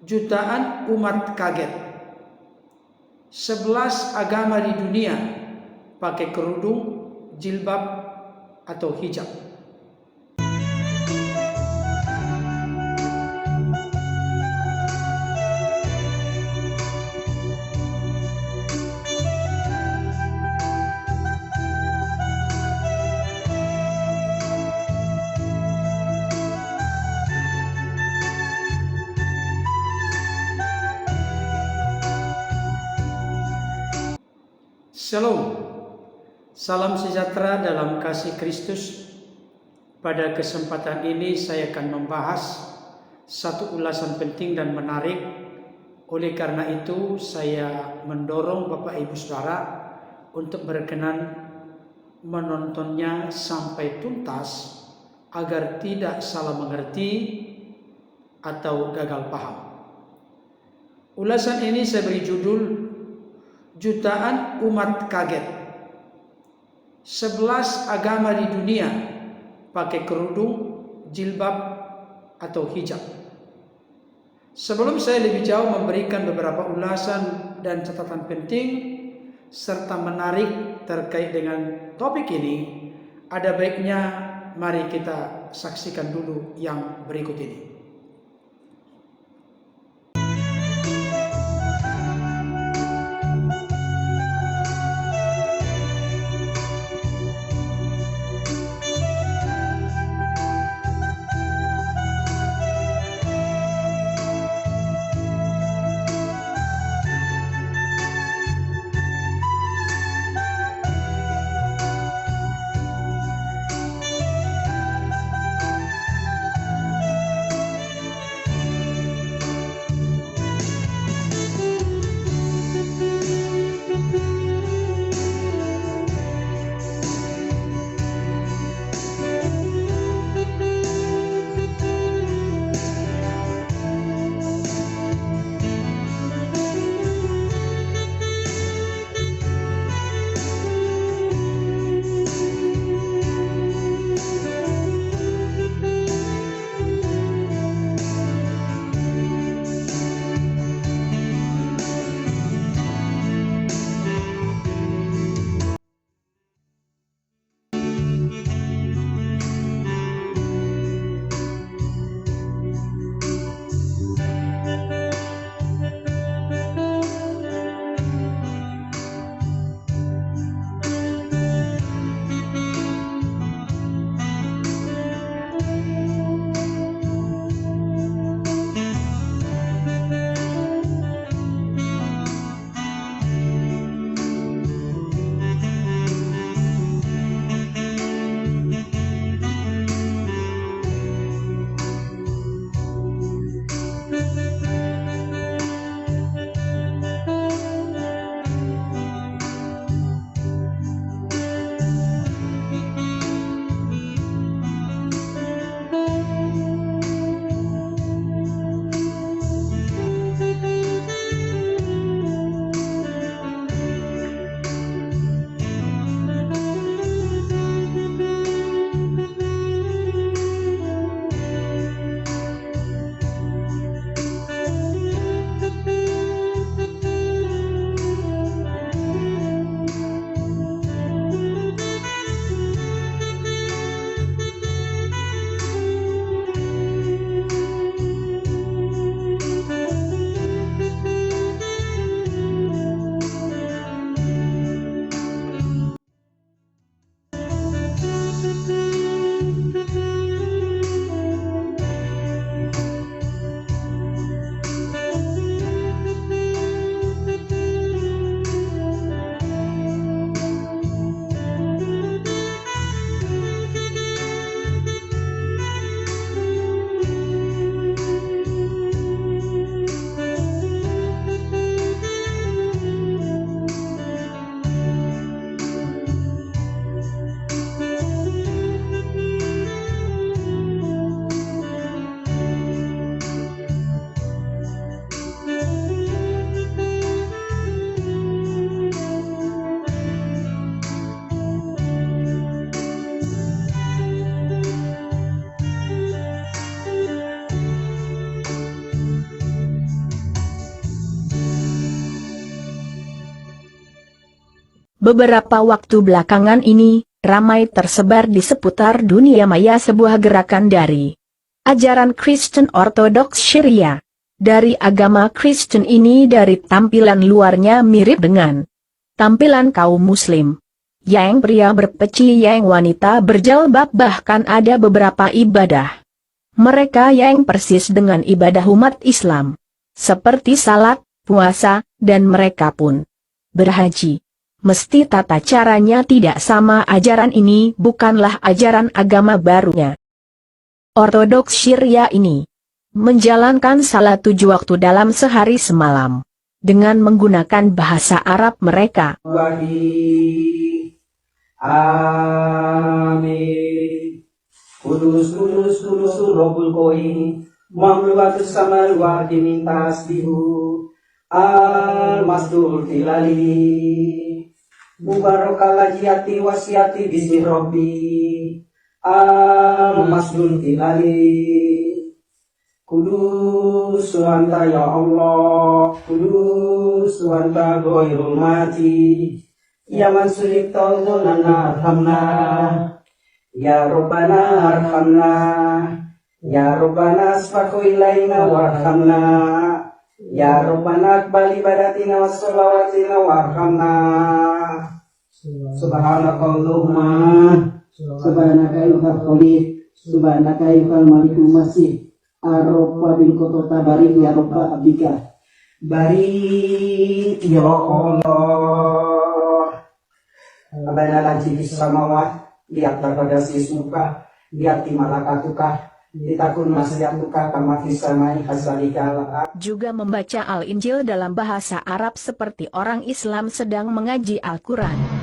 Jutaan umat kaget. 11 agama di dunia pakai kerudung, jilbab, atau hijab. Shalom, salam sejahtera dalam kasih Kristus. Pada kesempatan ini saya akan membahas satu ulasan penting dan menarik. Oleh karena itu saya mendorong Bapak Ibu Saudara untuk berkenan menontonnya sampai tuntas agar tidak salah mengerti atau gagal paham. Ulasan ini saya beri judul Jutaan umat kaget. 11 agama di dunia pakai kerudung, jilbab, atau hijab. Sebelum saya lebih jauh memberikan beberapa ulasan dan catatan penting serta menarik terkait dengan topik ini, ada baiknya mari kita saksikan dulu yang berikut ini. Beberapa waktu belakangan ini, ramai tersebar di seputar dunia maya sebuah gerakan dari ajaran Kristen Ortodoks Syria. Dari agama Kristen ini dari tampilan luarnya mirip dengan tampilan kaum muslim. Yang pria berpeci, yang wanita berjilbab, bahkan ada beberapa ibadah mereka yang persis dengan ibadah umat Islam. Seperti salat, puasa, dan mereka pun berhaji. Mesti tata caranya tidak sama. Ajaran ini bukanlah ajaran agama barunya. Ortodoks Syria ini menjalankan salat 7 waktu dalam sehari semalam dengan menggunakan bahasa Arab mereka. Amin. Kudus, kudus, kudus, Rabbul Qayyum, mamlukatus samawati min tasbihu, al-masdul tilali. Mubarakal jiyati wasiyati bismi Rabbi, al-masdul tilali. Kudus anta ya Allah, kudus anta ghairul mati, ya man sulita zulana arhamna, ya Rabbana arhamna, ya Rabbana asfaku ilaina warhamna, ya Rabbana akbal ibadatina wa salawatina warhamna. Subhanakallahumma, subhanaka ayyuhal khaliq, subhanaka ayyuhal malikul masih, ar-rabba bil kotota barik ya Rabba abika, barik ya Allah. Abana lanci samawat, lihat pada si suka, lihat di malakatuka, ditakun masyatuka kama fisamai hasalikala. Juga membaca Al-Injil dalam bahasa Arab seperti orang Islam sedang mengaji Al-Quran.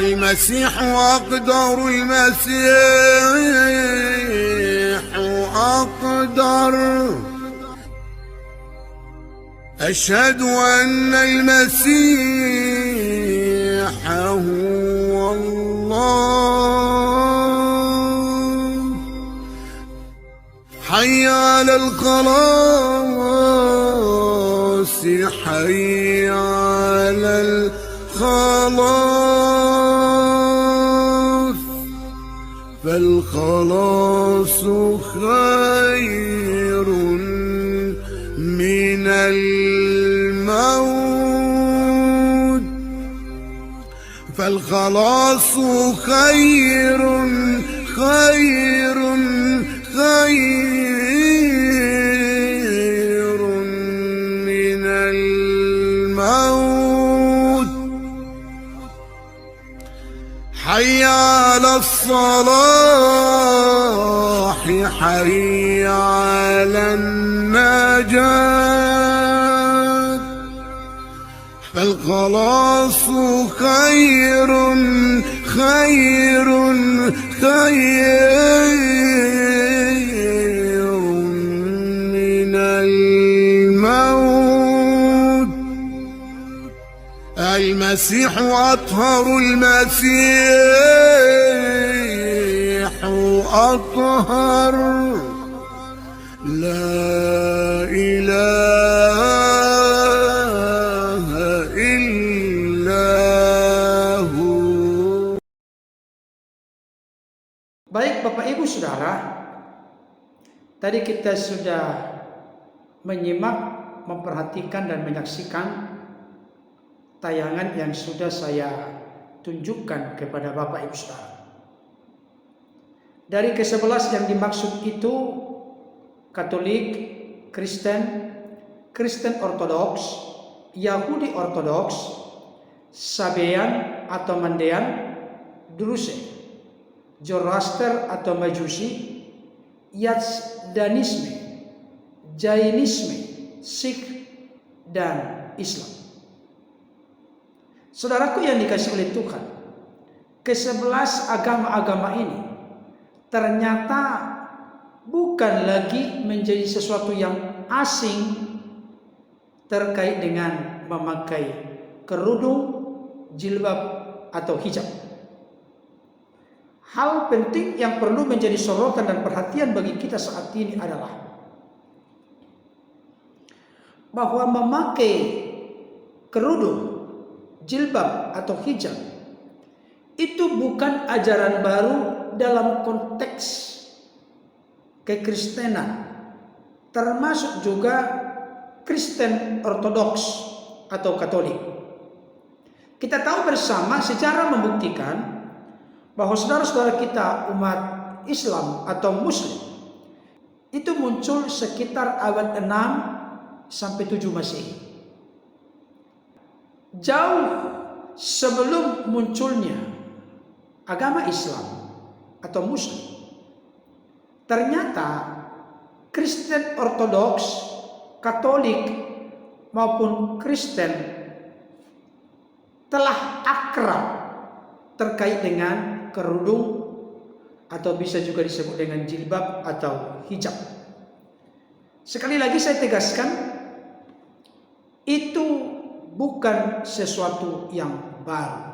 المسيح أقدر، المسيح أقدر، أشهد أن المسيح هو الله. حي على الخلاص، حي على الخلاص، فالخلاص خير من الموت، فالخلاص خير خير خير من الموت. حي على الصلاح، حي على النجاة، فالخلاص خير خير خير من الموت. المسيح أطهر، المسيح أطهر، لا إله إلا هو. Baik Bapak Ibu Saudara, tadi kita sudah menyimak, memperhatikan dan menyaksikan tayangan yang sudah saya tunjukkan kepada Bapak Ibu Saudara. Dari ke-11 yang dimaksud itu Katolik, Kristen, Kristen Ortodoks, Yahudi Ortodoks, Sabean atau Mandean, Druze, Zoroaster atau Majusi, Yazdanisme, Jainisme, Sikh, dan Islam. Saudaraku yang dikasihi oleh Tuhan, ke-11 agama-agama ini ternyata bukan lagi menjadi sesuatu yang asing terkait dengan memakai kerudung, jilbab atau hijab. Hal penting yang perlu menjadi sorotan dan perhatian bagi kita saat ini adalah bahwa memakai kerudung, jilbab atau hijab itu bukan ajaran baru dalam konteks kekristenan, termasuk juga Kristen Ortodoks atau Katolik. Kita tahu bersama sejarah membuktikan bahwa saudara-saudara kita umat Islam atau Muslim itu muncul sekitar abad 6 sampai 7 Masehi. Jauh sebelum munculnya agama Islam atau Muslim, ternyata Kristen Ortodoks, Katolik maupun Kristen telah akrab terkait dengan kerudung atau bisa juga disebut dengan jilbab atau hijab. Sekali lagi saya tegaskan, itu bukan sesuatu yang baru.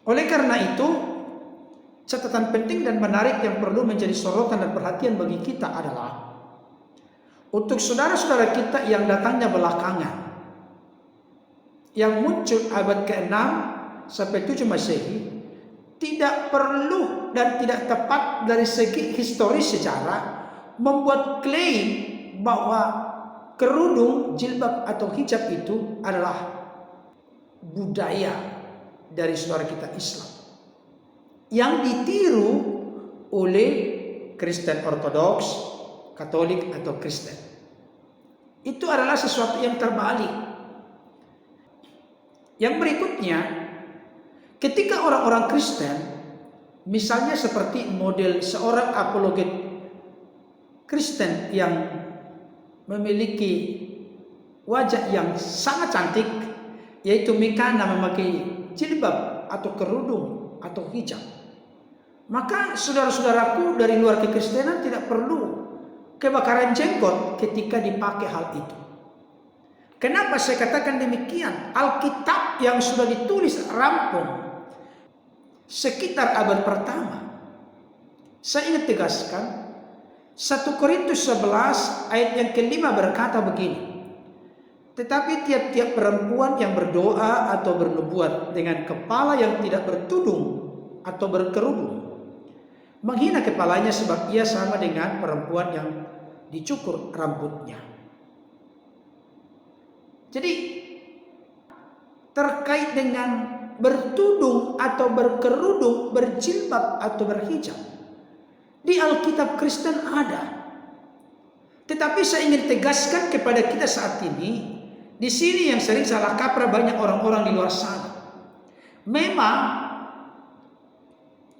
Oleh karena itu, catatan penting dan menarik yang perlu menjadi sorotan dan perhatian bagi kita adalah untuk saudara-saudara kita yang datangnya belakangan, yang muncul abad ke-6 sampai 7 Masehi, tidak perlu dan tidak tepat dari segi historis sejarah membuat klaim bahwa kerudung, jilbab atau hijab itu adalah budaya dari saudara kita Islam yang ditiru oleh Kristen Ortodoks, Katolik atau Kristen. Itu adalah sesuatu yang terbalik. Yang berikutnya, ketika orang-orang Kristen, misalnya seperti model seorang apologet Kristen yang memiliki wajah yang sangat cantik, yaitu Mikana memakai jilbab atau kerudung atau hijab, maka saudara-saudaraku dari luar kekristenan tidak perlu kebakaran jenggot ketika dipakai hal itu. Kenapa saya katakan demikian? Alkitab yang sudah ditulis rampung sekitar abad pertama, saya ingin tegaskan 1 Korintus 11 ayat yang ke-5 berkata begini, tetapi tiap-tiap perempuan yang berdoa atau bernubuat dengan kepala yang tidak bertudung atau berkerudung menghina kepalanya, sebab ia sama dengan perempuan yang dicukur rambutnya. Jadi terkait dengan bertudung atau berkerudung, berjilbab atau berhijab, di Alkitab Kristen ada. Tetapi saya ingin tegaskan kepada kita saat ini, di sini yang sering salah kaprah banyak orang-orang di luar sana. Memang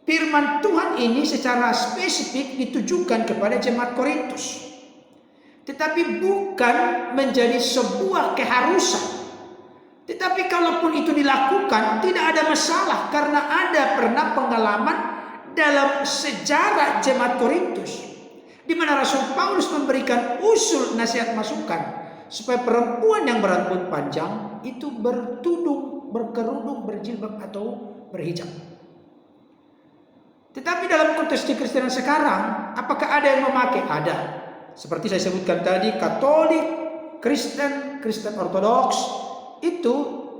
firman Tuhan ini secara spesifik ditujukan kepada jemaat Korintus, tetapi bukan menjadi sebuah keharusan. Tetapi kalaupun itu dilakukan, tidak ada masalah, karena ada pernah pengalaman dalam sejarah jemaat Korintus di mana Rasul Paulus memberikan usul nasihat masukan supaya perempuan yang berambut panjang itu bertudung, berkerudung, berjilbab atau berhijab. Tetapi dalam konteks Kristen sekarang, apakah ada yang memakai? Ada. Seperti saya sebutkan tadi, Katolik, Kristen, Kristen Ortodoks itu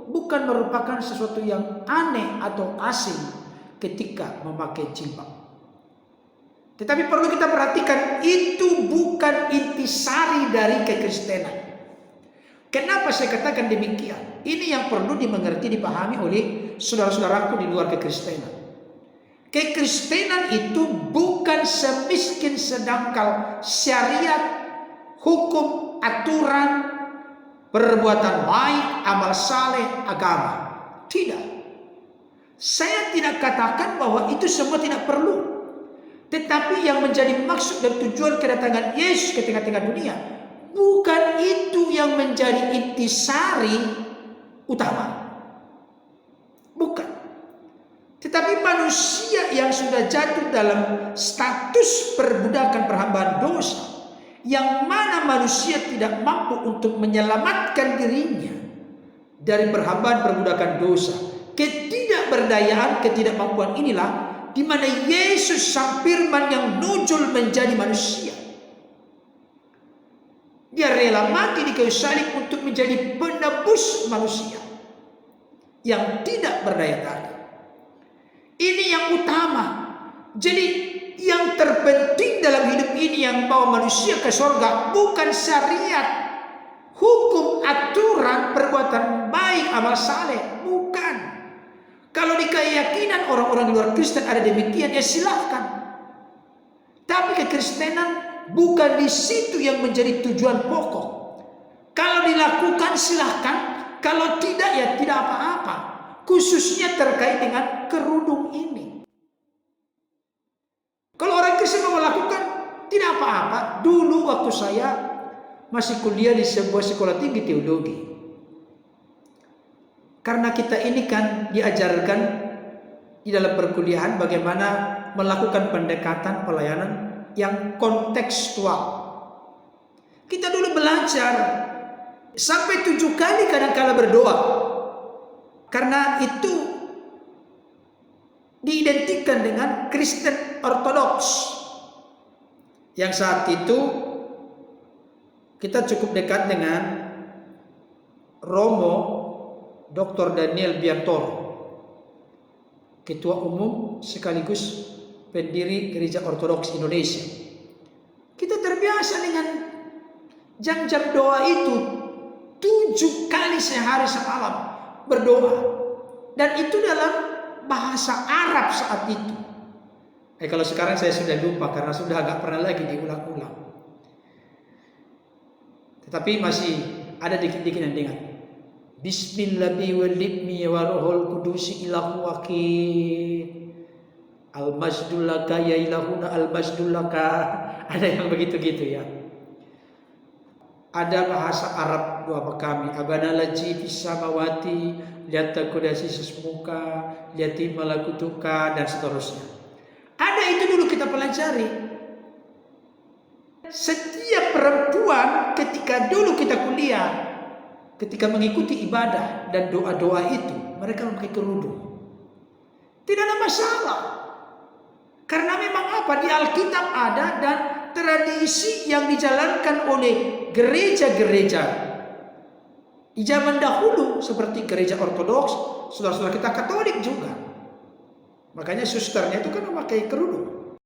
bukan merupakan sesuatu yang aneh atau asing ketika memakai jilbab. Tetapi perlu kita perhatikan, itu bukan intisari dari kekristenan. Kenapa saya katakan demikian? Ini yang perlu dimengerti, dipahami oleh saudara-saudaraku di luar kekristenan. Kekristenan itu bukan semiskin sedangkal syariat, hukum, aturan, perbuatan baik, amal saleh, agama. Tidak. Saya tidak katakan bahwa itu semua tidak perlu. Tetapi yang menjadi maksud dan tujuan kedatangan Yesus ke tengah-tengah dunia, bukan itu yang menjadi intisari utama. Bukan. Tetapi manusia yang sudah jatuh dalam status perbudakan perhambaan dosa, yang mana manusia tidak mampu untuk menyelamatkan dirinya dari perhambaan perbudakan dosa, ketidakberdayaan, ketidakmampuan inilah di mana Yesus sang firman yang nujul menjadi manusia. Dia rela mati di kayu salib untuk menjadi penebus manusia yang tidak berdaya tadi. Ini yang utama. Jadi yang terpenting dalam hidup ini yang bawa manusia ke surga bukan syariat, hukum, aturan, perbuatan baik, amal saleh, bukan. Kalau di keyakinan orang-orang di luar Kristen ada demikian, ya silahkan. Tapi kekristenan bukan di situ yang menjadi tujuan pokok. Kalau dilakukan silahkan, kalau tidak ya tidak apa-apa. Khususnya terkait dengan kerudung ini. Kalau orang Kristen mau melakukan, tidak apa-apa. Dulu waktu saya masih kuliah di sebuah sekolah tinggi teologi. Karena kita ini kan diajarkan di dalam perkuliahan bagaimana melakukan pendekatan pelayanan yang kontekstual. Kita dulu belajar sampai 7 kali kadang-kala berdoa. Karena itu diidentikan dengan Kristen Ortodoks. Yang saat itu kita cukup dekat dengan Romo Dr. Daniel Biantoro, Ketua Umum sekaligus pendiri Gereja Ortodoks Indonesia. Kita terbiasa dengan jam-jam doa itu 7 kali sehari semalam berdoa, dan itu dalam bahasa Arab saat itu. Kalau sekarang saya sudah lupa karena sudah agak pernah lagi diulang-ulang. Tetapi masih ada dikit-dikit yang ingat. Bismillahi walibni wa rohul kudusi ilahu wakil. Al-majdullaka ya ilahuna al-majdullaka. Ada yang begitu-gitu ya. Ada bahasa Arab doa kami. Abana laji fis samawati, lihat kodasi sesmuka, lihat malakutuka, dan seterusnya. Ada itu dulu kita pelajari. Setiap perempuan ketika dulu kita kuliah, ketika mengikuti ibadah dan doa-doa itu, mereka memakai kerudung. Tidak ada masalah. Karena memang apa? Di Alkitab ada, dan tradisi yang dijalankan oleh gereja-gereja di zaman dahulu seperti gereja Ortodoks, saudara-saudara kita Katolik juga. Makanya susternya itu kan memakai kerudung.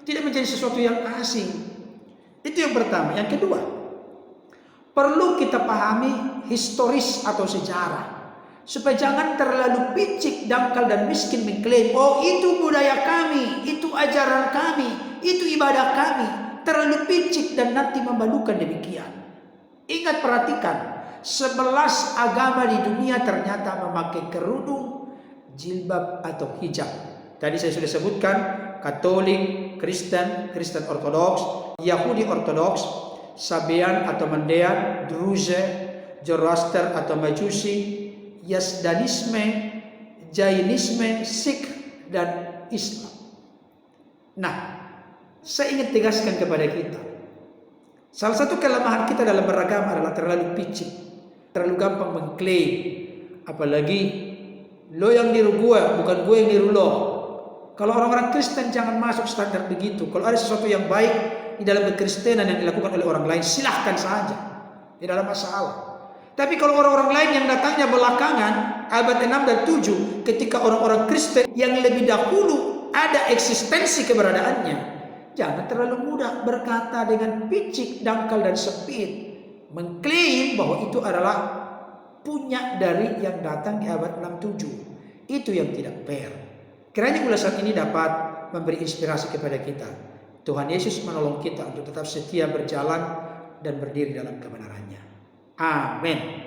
Tidak menjadi sesuatu yang asing. Itu yang pertama. Yang kedua, perlu kita pahami historis atau sejarah. Supaya jangan terlalu picik, dangkal, dan miskin mengklaim, oh itu budaya kami, itu ajaran kami, itu ibadah kami. Terlalu picik dan nanti memalukan demikian. Ingat, perhatikan, 11 agama di dunia ternyata memakai kerudung, jilbab atau hijab. Tadi saya sudah sebutkan, Katolik, Kristen, Kristen Ortodoks, Yahudi Ortodoks, Sabean atau Mandean, Druze, Zoroaster atau Majusi, Yazdanisme, Jainisme, Sikh, dan Islam. Nah, saya ingin tegaskan kepada kita, salah satu kelemahan kita dalam beragama adalah terlalu picik, terlalu gampang mengklaim. Apalagi lo yang niru gue, bukan gue yang niru lo. Kalau orang-orang Kristen jangan masuk standar begitu. Kalau ada sesuatu yang baik di dalam kekristenan yang dilakukan oleh orang lain, silahkan saja, tidak ada masalah. Tapi kalau orang-orang lain yang datangnya belakangan, abad 6 dan 7, ketika orang-orang Kristen yang lebih dahulu ada eksistensi keberadaannya, jangan terlalu mudah berkata dengan picik, dangkal, dan sempit, mengklaim bahwa itu adalah punya dari yang datang di abad 6-7. Itu yang tidak fair. Kiranya ulasan ini dapat memberi inspirasi kepada kita. Tuhan Yesus menolong kita untuk tetap setia berjalan dan berdiri dalam kebenarannya. Amin.